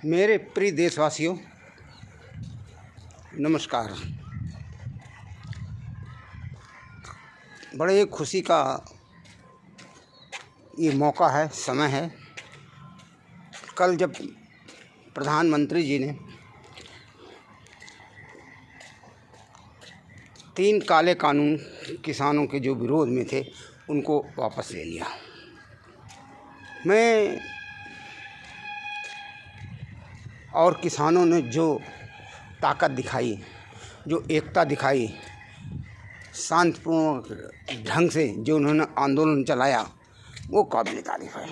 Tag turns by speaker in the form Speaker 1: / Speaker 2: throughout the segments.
Speaker 1: मेरे प्रिय देशवासियों, नमस्कार। बड़े खुशी का ये मौका है, समय है। कल जब प्रधानमंत्री जी ने 3 काले कानून किसानों के जो विरोध में थे उनको वापस ले लिया। मैं और किसानों ने जो ताकत दिखाई, जो एकता दिखाई, शांतिपूर्ण ढंग से जो उन्होंने आंदोलन चलाया, वो काबिल तारीफ़ है।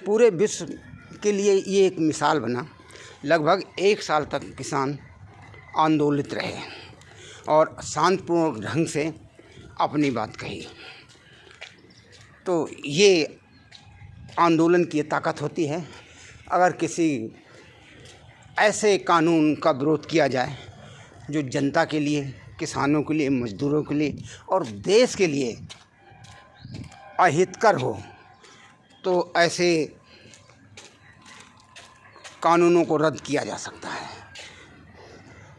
Speaker 1: पूरे विश्व के लिए ये एक मिसाल बना। लगभग 1 साल तक किसान आंदोलित रहे और शांतिपूर्ण ढंग से अपनी बात कही। तो ये आंदोलन की ताकत होती है। अगर किसी ऐसे कानून का विरोध किया जाए जो जनता के लिए, किसानों के लिए, मजदूरों के लिए और देश के लिए अहितकर हो, तो ऐसे कानूनों को रद्द किया जा सकता है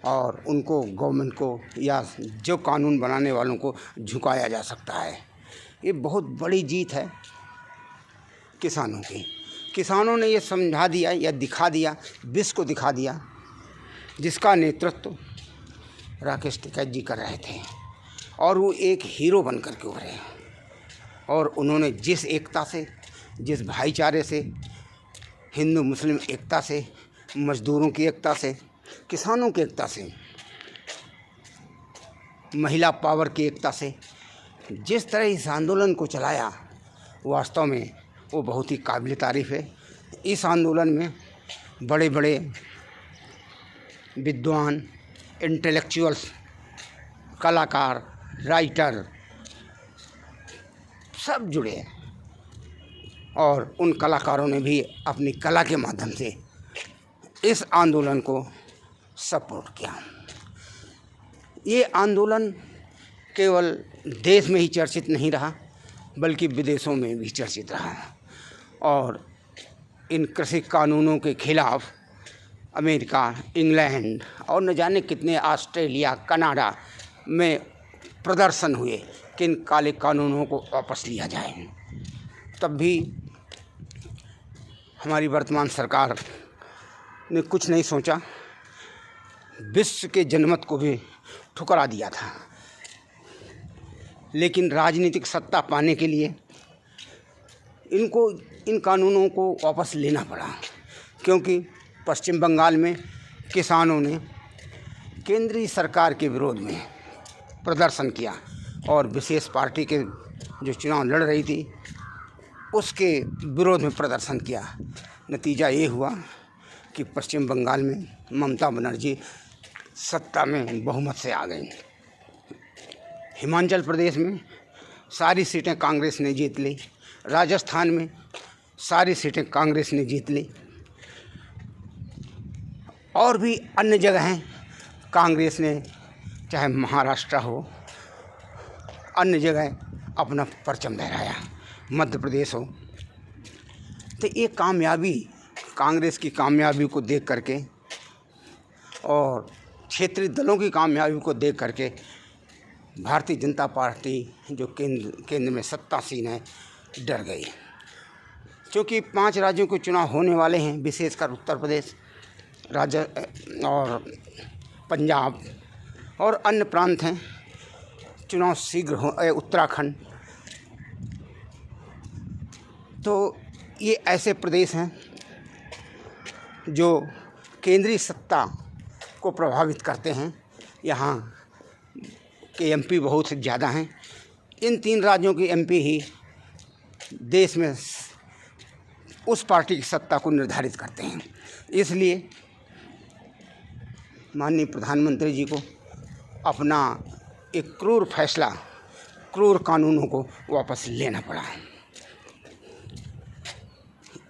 Speaker 1: और उनको, गवर्नमेंट को या जो कानून बनाने वालों को झुकाया जा सकता है। ये बहुत बड़ी जीत है किसानों की। किसानों ने ये समझा दिया या दिखा दिया, विश्व को दिखा दिया, जिसका नेतृत्व राकेश टिकैत जी कर रहे थे, और वो एक हीरो बन कर के उभरे। और उन्होंने जिस एकता से, जिस भाईचारे से, हिंदू मुस्लिम एकता से, मजदूरों की एकता से, किसानों की एकता से, महिला पावर की एकता से जिस तरह इस आंदोलन को चलाया, वास्तव में वो बहुत ही काबिल तारीफ़ है। इस आंदोलन में बड़े बड़े विद्वान, इंटेलेक्चुअल्स, कलाकार, राइटर सब जुड़े हैं और उन कलाकारों ने भी अपनी कला के माध्यम से इस आंदोलन को सपोर्ट किया। ये आंदोलन केवल देश में ही चर्चित नहीं रहा, बल्कि विदेशों में भी चर्चित रहा। और इन कृषि कानूनों के खिलाफ अमेरिका, इंग्लैंड और न जाने कितने, ऑस्ट्रेलिया, कनाडा में प्रदर्शन हुए कि इन काले कानूनों को वापस लिया जाए। तब भी हमारी वर्तमान सरकार ने कुछ नहीं सोचा, विश्व के जनमत को भी ठुकरा दिया था। लेकिन राजनीतिक सत्ता पाने के लिए इन कानूनों को वापस लेना पड़ा, क्योंकि पश्चिम बंगाल में किसानों ने केंद्रीय सरकार के विरोध में प्रदर्शन किया और विशेष पार्टी के जो चुनाव लड़ रही थी उसके विरोध में प्रदर्शन किया। नतीजा ये हुआ कि पश्चिम बंगाल में ममता बनर्जी सत्ता में बहुमत से आ गई। हिमाचल प्रदेश में सारी सीटें कांग्रेस ने जीत ली, राजस्थान में सारी सीटें कांग्रेस ने जीत ली, और भी अन्य जगहें कांग्रेस ने, चाहे महाराष्ट्र हो, अन्य जगह अपना परचम लहराया, मध्य प्रदेश हो। तो ये कामयाबी, कांग्रेस की कामयाबी को देख करके और क्षेत्रीय दलों की कामयाबी को देख करके भारतीय जनता पार्टी जो केंद्र में सत्तासीन है, डर गई। क्योंकि 5 राज्यों के चुनाव होने वाले हैं, विशेषकर उत्तर प्रदेश, और पंजाब और अन्य प्रांत हैं। चुनाव शीघ्र हो, उत्तराखंड। तो ये ऐसे प्रदेश हैं जो केंद्रीय सत्ता को प्रभावित करते हैं। यहाँ के एमपी बहुत ज़्यादा हैं। इन 3 राज्यों के एमपी ही देश में उस पार्टी की सत्ता को निर्धारित करते हैं। इसलिए माननीय प्रधानमंत्री जी को अपना एक क्रूर फैसला, क्रूर कानूनों को वापस लेना पड़ा।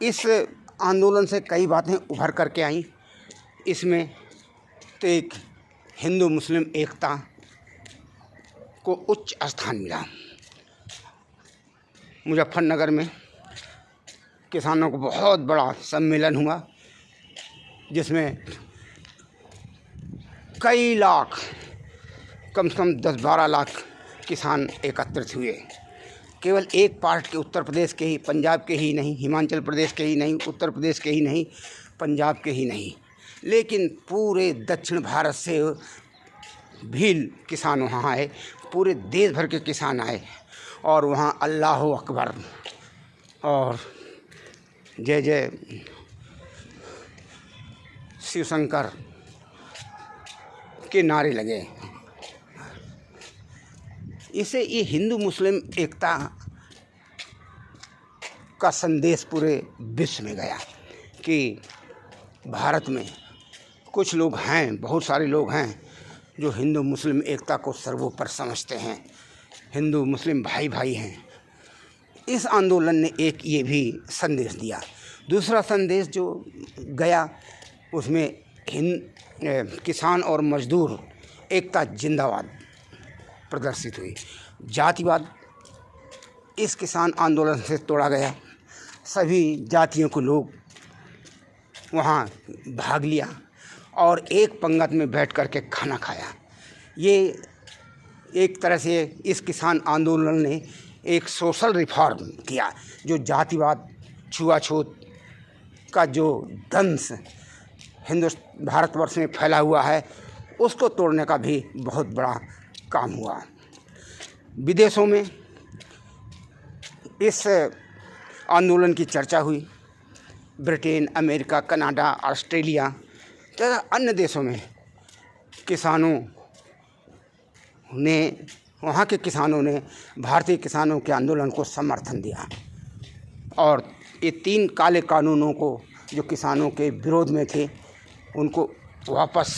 Speaker 1: इस आंदोलन से कई बातें उभर करके आई। इसमें तो एक हिंदू मुस्लिम एकता को उच्च स्थान मिला। मुजफ्फरनगर में किसानों को बहुत बड़ा सम्मेलन हुआ जिसमें कई लाख, कम से कम 10-12 लाख किसान एकत्रित हुए। केवल एक पार्ट के उत्तर प्रदेश के ही, पंजाब के ही नहीं, हिमाचल प्रदेश के ही नहीं, उत्तर प्रदेश के ही नहीं, पंजाब के ही नहीं, लेकिन पूरे दक्षिण भारत से भी किसान वहाँ आए, पूरे देश भर के किसान आए और वहाँ अल्लाह अकबर और जय जय शिव शंकर के नारे लगे। इससे ये हिंदू मुस्लिम एकता का संदेश पूरे विश्व में गया कि भारत में कुछ लोग हैं, बहुत सारे लोग हैं जो हिंदू मुस्लिम एकता को सर्वोपरि समझते हैं, हिंदू मुस्लिम भाई भाई हैं। इस आंदोलन ने एक ये भी संदेश दिया। दूसरा संदेश जो गया उसमें किसान और मजदूर एकता जिंदाबाद प्रदर्शित हुई। जातिवाद इस किसान आंदोलन से तोड़ा गया। सभी जातियों के लोग वहाँ भाग लिया और एक पंगत में बैठ कर के खाना खाया। ये एक तरह से इस किसान आंदोलन ने एक सोशल रिफॉर्म किया। जो जातिवाद, छुआछूत का जो दंश भारतवर्ष में फैला हुआ है, उसको तोड़ने का भी बहुत बड़ा काम हुआ। विदेशों में इस आंदोलन की चर्चा हुई। ब्रिटेन, अमेरिका, कनाडा, ऑस्ट्रेलिया तथा अन्य देशों में किसानों ने, वहाँ के किसानों ने भारतीय किसानों के आंदोलन को समर्थन दिया और ये 3 काले कानूनों को जो किसानों के विरोध में थे उनको वापस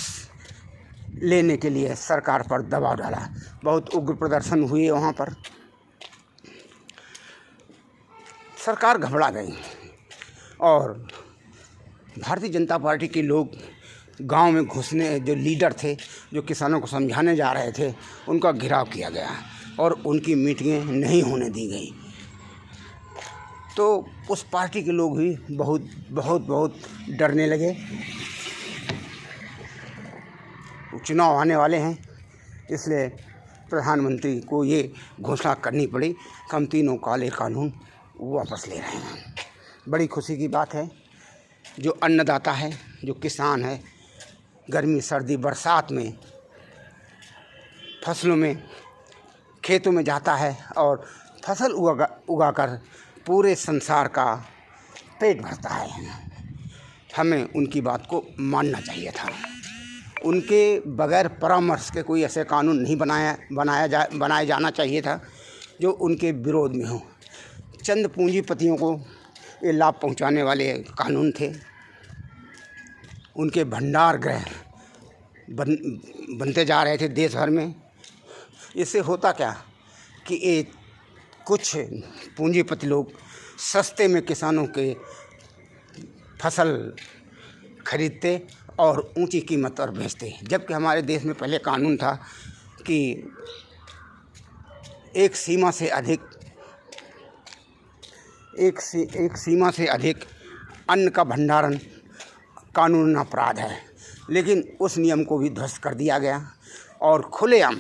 Speaker 1: लेने के लिए सरकार पर दबाव डाला। बहुत उग्र प्रदर्शन हुए वहाँ पर। सरकार घबरा गई और भारतीय जनता पार्टी के लोग गांव में घुसने, जो लीडर थे जो किसानों को समझाने जा रहे थे, उनका घेराव किया गया और उनकी मीटिंगें नहीं होने दी गई। तो उस पार्टी के लोग भी बहुत बहुत बहुत डरने लगे। चुनाव आने वाले हैं, इसलिए प्रधानमंत्री को ये घोषणा करनी पड़ी कि हम 3 काले कानून वापस ले रहे हैं। बड़ी खुशी की बात है। जो अन्नदाता है, जो किसान है, गर्मी, सर्दी, बरसात में फसलों में, खेतों में जाता है और फसल उगाकर पूरे संसार का पेट भरता है। हमें उनकी बात को मानना चाहिए था। उनके बगैर परामर्श के कोई ऐसे कानून नहीं बनाया जाना चाहिए था जो उनके विरोध में हो। चंद पूंजीपतियों को ये लाभ पहुंचाने वाले कानून थे। उनके भंडार गृह बनते जा रहे थे देश भर में। इससे होता क्या कि एक कुछ पूंजीपति लोग सस्ते में किसानों के फसल खरीदते और ऊंची कीमत पर बेचते। जबकि हमारे देश में पहले कानून था कि एक सीमा से अधिक अन्न का भंडारण कानूनन अपराध है, लेकिन उस नियम को भी ध्वस्त कर दिया गया और खुलेआम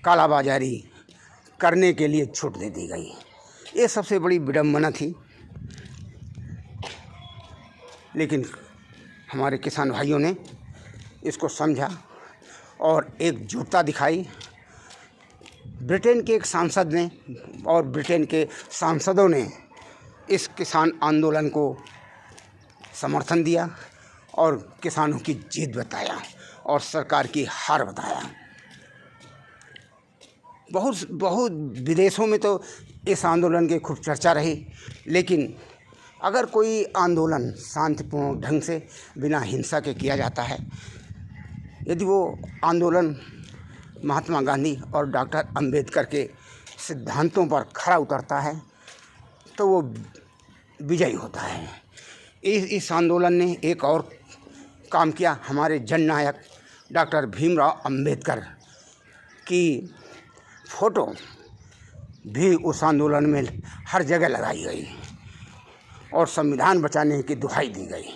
Speaker 1: कालाबाजारी करने के लिए छूट दे दी गई। ये सबसे बड़ी विडंबना थी। लेकिन हमारे किसान भाइयों ने इसको समझा और एकजुटता दिखाई। ब्रिटेन के एक सांसद ने और ब्रिटेन के सांसदों ने इस किसान आंदोलन को समर्थन दिया और किसानों की जीत बताया और सरकार की हार बताया। बहुत विदेशों में तो इस आंदोलन की खूब चर्चा रही। लेकिन अगर कोई आंदोलन शांतिपूर्ण ढंग से बिना हिंसा के किया जाता है, यदि वो आंदोलन महात्मा गांधी और डॉक्टर अंबेडकर के सिद्धांतों पर खरा उतरता है, तो वो विजयी होता है। इस आंदोलन ने एक और काम किया। हमारे जननायक डॉक्टर भीमराव अंबेडकर की फ़ोटो भी उस आंदोलन में हर जगह लगाई गई और संविधान बचाने की दुहाई दी गई।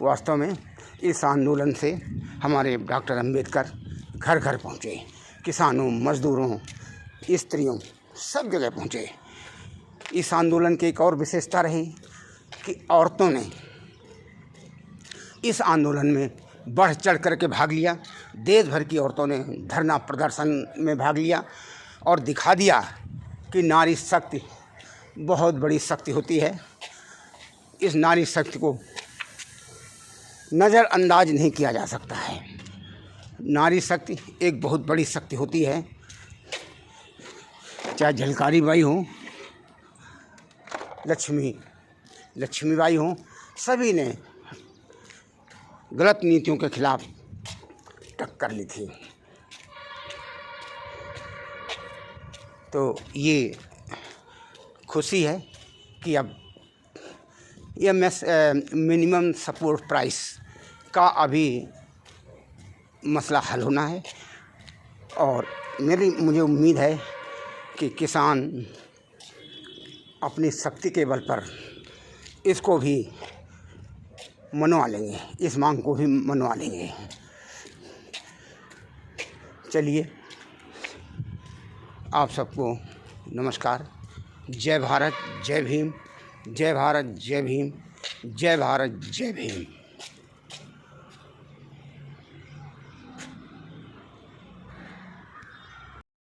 Speaker 1: वास्तव में इस आंदोलन से हमारे डॉक्टर अंबेडकर घर घर पहुँचे, किसानों, मज़दूरों, स्त्रियों, सब जगह पहुँचे। इस आंदोलन की एक और विशेषता रही कि औरतों ने इस आंदोलन में बढ़ चढ़ कर के भाग लिया। देश भर की औरतों ने धरना प्रदर्शन में भाग लिया और दिखा दिया कि नारी शक्ति बहुत बड़ी शक्ति होती है। इस नारी शक्ति को नज़रअंदाज नहीं किया जा सकता है। नारी शक्ति एक बहुत बड़ी शक्ति होती है। चाहे झलकारी बाई हो, लक्ष्मीबाई हो, सभी ने गलत नीतियों के खिलाफ टक्कर ली थी। तो ये खुशी है कि अब ये मिनिमम सपोर्ट प्राइस का अभी मसला हल होना है और मुझे उम्मीद है कि किसान अपनी शक्ति के बल पर इसको भी मनवा लेंगे, इस मांग को भी मनवा लेंगे। चलिए, आप सबको नमस्कार। जय भारत, जय भीम। जय भारत, जय भीम। जय भारत, जय भीम।